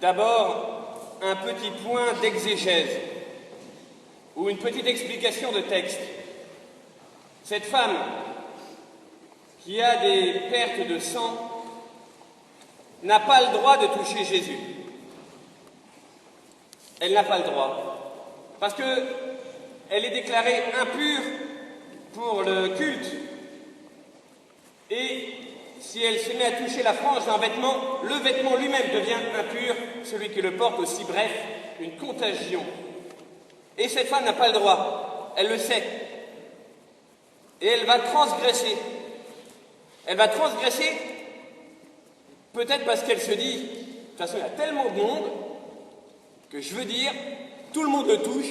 D'abord, un petit point d'exégèse, ou une petite explication de texte. Cette femme qui a des pertes de sang n'a pas le droit de toucher Jésus. Elle n'a pas le droit, parce qu'elle est déclarée impure pour le culte. Et si elle se met à toucher la frange d'un vêtement, le vêtement lui-même devient impur, celui qui le porte aussi, bref, une contagion. Et cette femme n'a pas le droit, elle le sait. Et elle va transgresser. Elle va transgresser, peut-être parce qu'elle se dit, de toute façon il y a tellement de monde, que je veux dire, tout le monde le touche.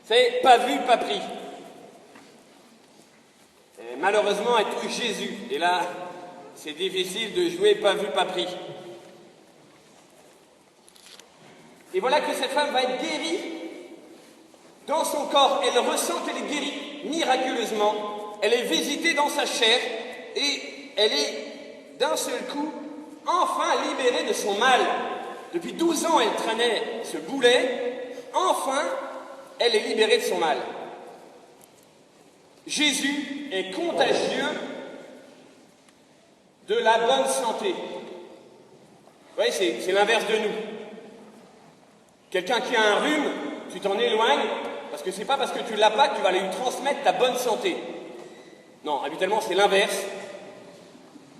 C'est pas vu, pas pris. Et malheureusement, elle touche Jésus. Et là, c'est difficile de jouer pas vu, pas pris. Et voilà que cette femme va être guérie dans son corps. Elle ressent qu'elle est guérie miraculeusement. Elle est visitée dans sa chair et elle est d'un seul coup enfin libérée de son mal. Depuis 12 ans, elle traînait ce boulet. Enfin, elle est libérée de son mal. Jésus est contagieux de la bonne santé. Vous voyez, c'est l'inverse de nous. Quelqu'un qui a un rhume, tu t'en éloignes, parce que c'est pas parce que tu l'as pas que tu vas lui transmettre ta bonne santé. Non, habituellement c'est l'inverse.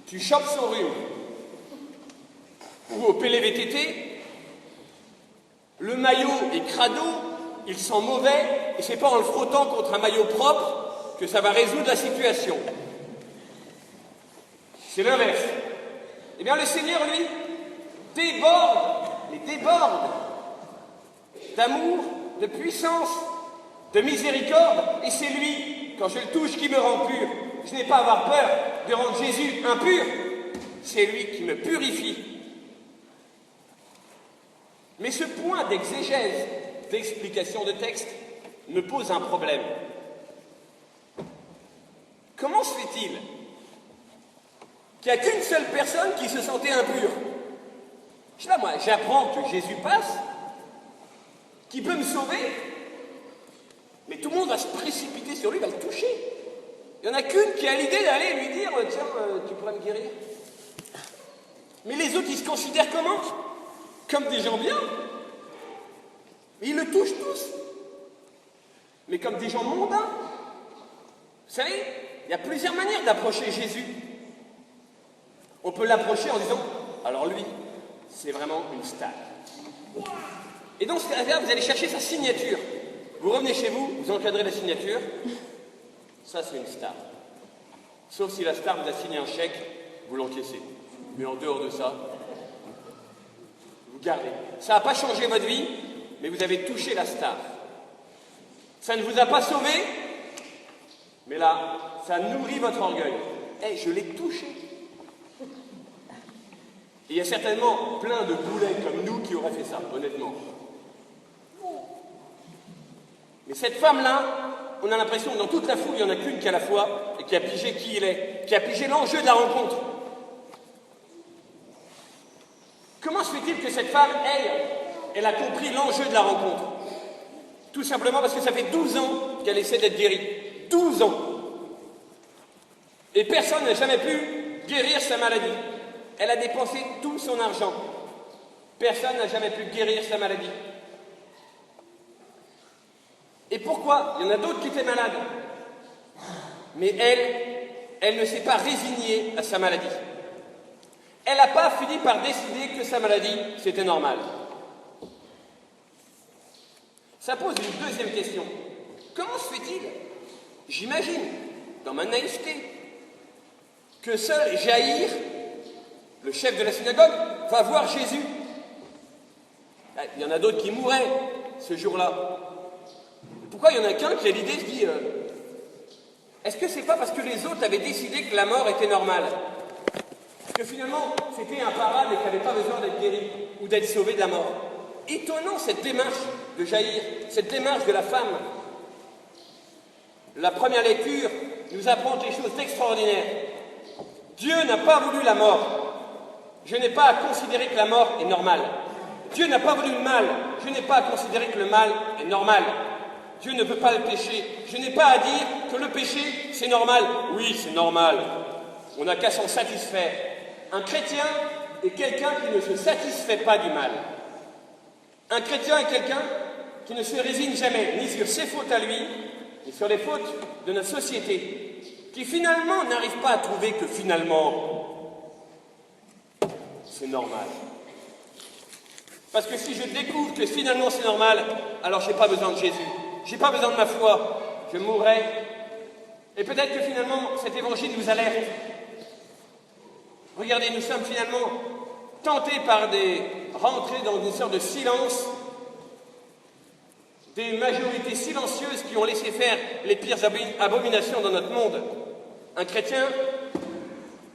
Tu chopes son rhume. Ou au PLVTT, le maillot est crado, il sent mauvais, et c'est pas en le frottant contre un maillot propre que ça va résoudre la situation. C'est l'inverse. Eh bien, le Seigneur, lui, déborde d'amour, de puissance, de miséricorde, et c'est lui, quand je le touche, qui me rend pur. Je n'ai pas à avoir peur de rendre Jésus impur. C'est lui qui me purifie. Mais ce point d'exégèse, d'explication de texte, me pose un problème. Comment se fait-il qu'il n'y a qu'une seule personne qui se sentait impure? Je sais pas moi, j'apprends que Jésus passe, qui peut me sauver, mais tout le monde va se précipiter sur lui, va le toucher. Il n'y en a qu'une qui a l'idée d'aller lui dire « Tiens, tu pourrais me guérir ?» Mais les autres, ils se considèrent comment? Comme des gens bien. Ils le touchent tous. Mais comme des gens mondains. Vous savez, il y a plusieurs manières d'approcher Jésus. On peut l'approcher en disant « Alors lui, c'est vraiment une star. » Et dans ce cas-là, vous allez chercher sa signature. Vous revenez chez vous, vous encadrez la signature. Ça, c'est une star. Sauf si la star vous a signé un chèque, vous l'encaissez. Mais en dehors de ça, vous gardez. Ça n'a pas changé votre vie, mais vous avez touché la star. Ça ne vous a pas sauvé, mais là, ça nourrit votre orgueil. Eh, je l'ai touché. Et il y a certainement plein de boulets comme nous qui auraient fait ça, honnêtement. Mais cette femme-là, on a l'impression que dans toute la foule, il n'y en a qu'une qui a la foi et qui a pigé qui il est, qui a pigé l'enjeu de la rencontre. Comment se fait-il que cette femme, elle a compris l'enjeu de la rencontre? Tout simplement parce que ça fait 12 ans qu'elle essaie d'être guérie. 12 ans. Et personne n'a jamais pu guérir sa maladie. Elle a dépensé tout son argent. Personne n'a jamais pu guérir sa maladie. Et pourquoi? Il y en a d'autres qui étaient malades. Mais elle ne s'est pas résignée à sa maladie. Elle n'a pas fini par décider que sa maladie, c'était normal. Ça pose une deuxième question. Comment se fait-il, j'imagine, dans ma naïveté, que seul Jaïr, le chef de la synagogue, va voir Jésus? Il y en a d'autres qui mouraient ce jour-là. Pourquoi il n'y en a qu'un qui a l'idée de se dire est-ce que c'est pas parce que les autres avaient décidé que la mort était normale? Que finalement, c'était un parade et qu'il n'avait pas besoin d'être guéri ou d'être sauvé de la mort. Étonnant cette démarche de Jaïr, cette démarche de la femme. La première lecture nous apprend des choses extraordinaires. Dieu n'a pas voulu la mort. Je n'ai pas à considérer que la mort est normale. Dieu n'a pas voulu le mal. Je n'ai pas à considérer que le mal est normal. Dieu ne veut pas le péché. Je n'ai pas à dire que le péché, c'est normal. Oui, c'est normal. On n'a qu'à s'en satisfaire. Un chrétien est quelqu'un qui ne se satisfait pas du mal. Un chrétien est quelqu'un qui ne se résigne jamais, ni sur ses fautes à lui, ni sur les fautes de notre société, qui finalement n'arrive pas à trouver que finalement, c'est normal. Parce que si je découvre que finalement c'est normal, alors je n'ai pas besoin de Jésus. Je n'ai pas besoin de ma foi. Je mourrai. Et peut-être que finalement, cet évangile nous alerte. Regardez, nous sommes finalement tentés par rentrer dans une sorte de silence, des majorités silencieuses qui ont laissé faire les pires abominations dans notre monde. Un chrétien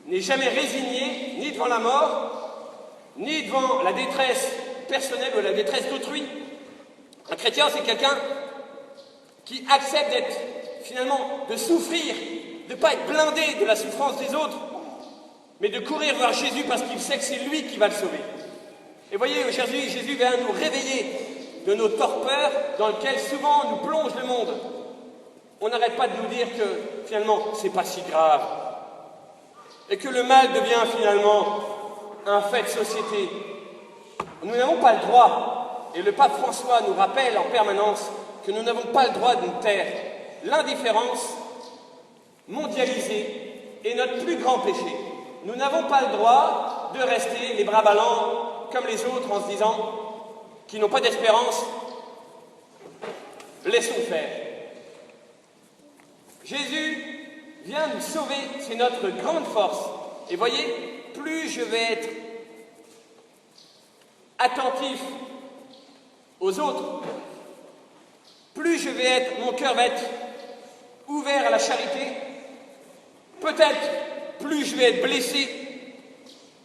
n'est jamais résigné, ni devant la mort, ni devant la détresse personnelle ou la détresse d'autrui. Un chrétien, c'est quelqu'un qui accepte d'être, finalement, de souffrir, de ne pas être blindé de la souffrance des autres, mais de courir vers Jésus parce qu'il sait que c'est lui qui va le sauver. Et voyez, aujourd'hui, Jésus vient nous réveiller de nos torpeurs dans lesquelles souvent nous plonge le monde. On n'arrête pas de nous dire que, finalement, c'est pas si grave. Et que le mal devient, finalement, un fait de société. Nous n'avons pas le droit, et le pape François nous rappelle en permanence que nous n'avons pas le droit de nous taire. L'indifférence mondialisée est notre plus grand péché. Nous n'avons pas le droit de rester les bras ballants comme les autres en se disant qu'ils n'ont pas d'espérance. Laissons faire. Jésus vient nous sauver, c'est notre grande force. Et voyez, plus je vais être attentif aux autres, plus je vais être, mon cœur va être ouvert à la charité, peut-être plus je vais être blessé,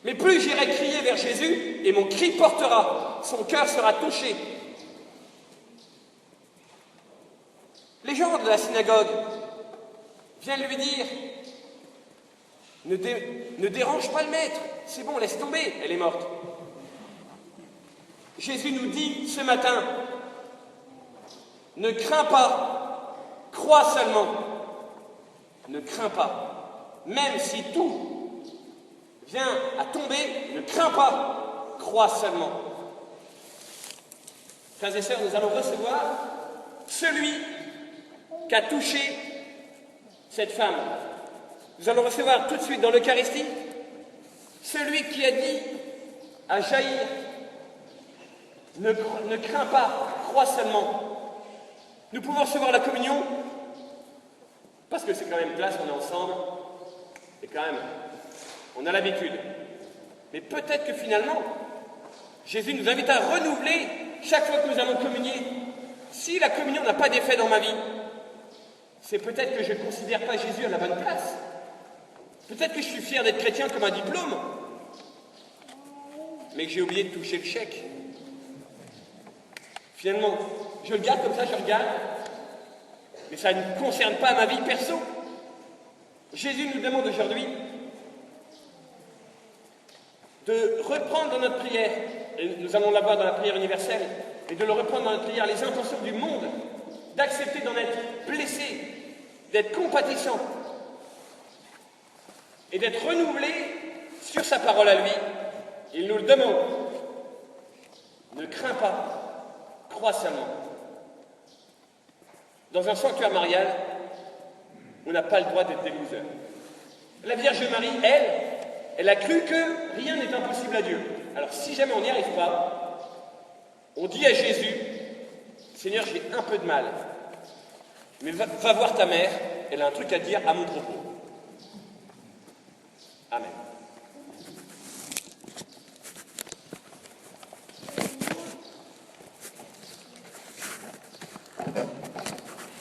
mais plus j'irai crier vers Jésus et mon cri portera, son cœur sera touché. Les gens de la synagogue viennent lui dire ne dérange pas le maître, c'est bon, laisse tomber, elle est morte. Jésus nous dit ce matin, ne crains pas, crois seulement. Ne crains pas. Même si tout vient à tomber, ne crains pas, crois seulement. Frères et sœurs, nous allons recevoir celui qui a touché cette femme. Nous allons recevoir tout de suite dans l'Eucharistie celui qui a dit à Jaïr, ne crains pas, crois seulement. Nous pouvons recevoir la communion, parce que c'est quand même classe, on est ensemble, et quand même, on a l'habitude. Mais peut-être que finalement, Jésus nous invite à renouveler chaque fois que nous allons communier. Si la communion n'a pas d'effet dans ma vie, c'est peut-être que je ne considère pas Jésus à la bonne place. Peut-être que je suis fier d'être chrétien comme un diplôme, mais que j'ai oublié de toucher le chèque. Finalement, je le garde comme ça, je regarde, mais ça ne concerne pas ma vie perso. Jésus nous demande aujourd'hui de reprendre dans notre prière, et nous allons la voir dans la prière universelle, et de le reprendre dans notre prière, les intentions du monde, d'accepter d'en être blessé, d'être compatissant, et d'être renouvelé sur sa parole à lui. Il nous le demande. Ne crains pas, crois seulement. Dans un sanctuaire marial, on n'a pas le droit d'être des losers. La Vierge Marie, elle a cru que rien n'est impossible à Dieu. Alors si jamais on n'y arrive pas, on dit à Jésus, Seigneur, j'ai un peu de mal, mais va voir ta mère, elle a un truc à dire à mon propos. Amen.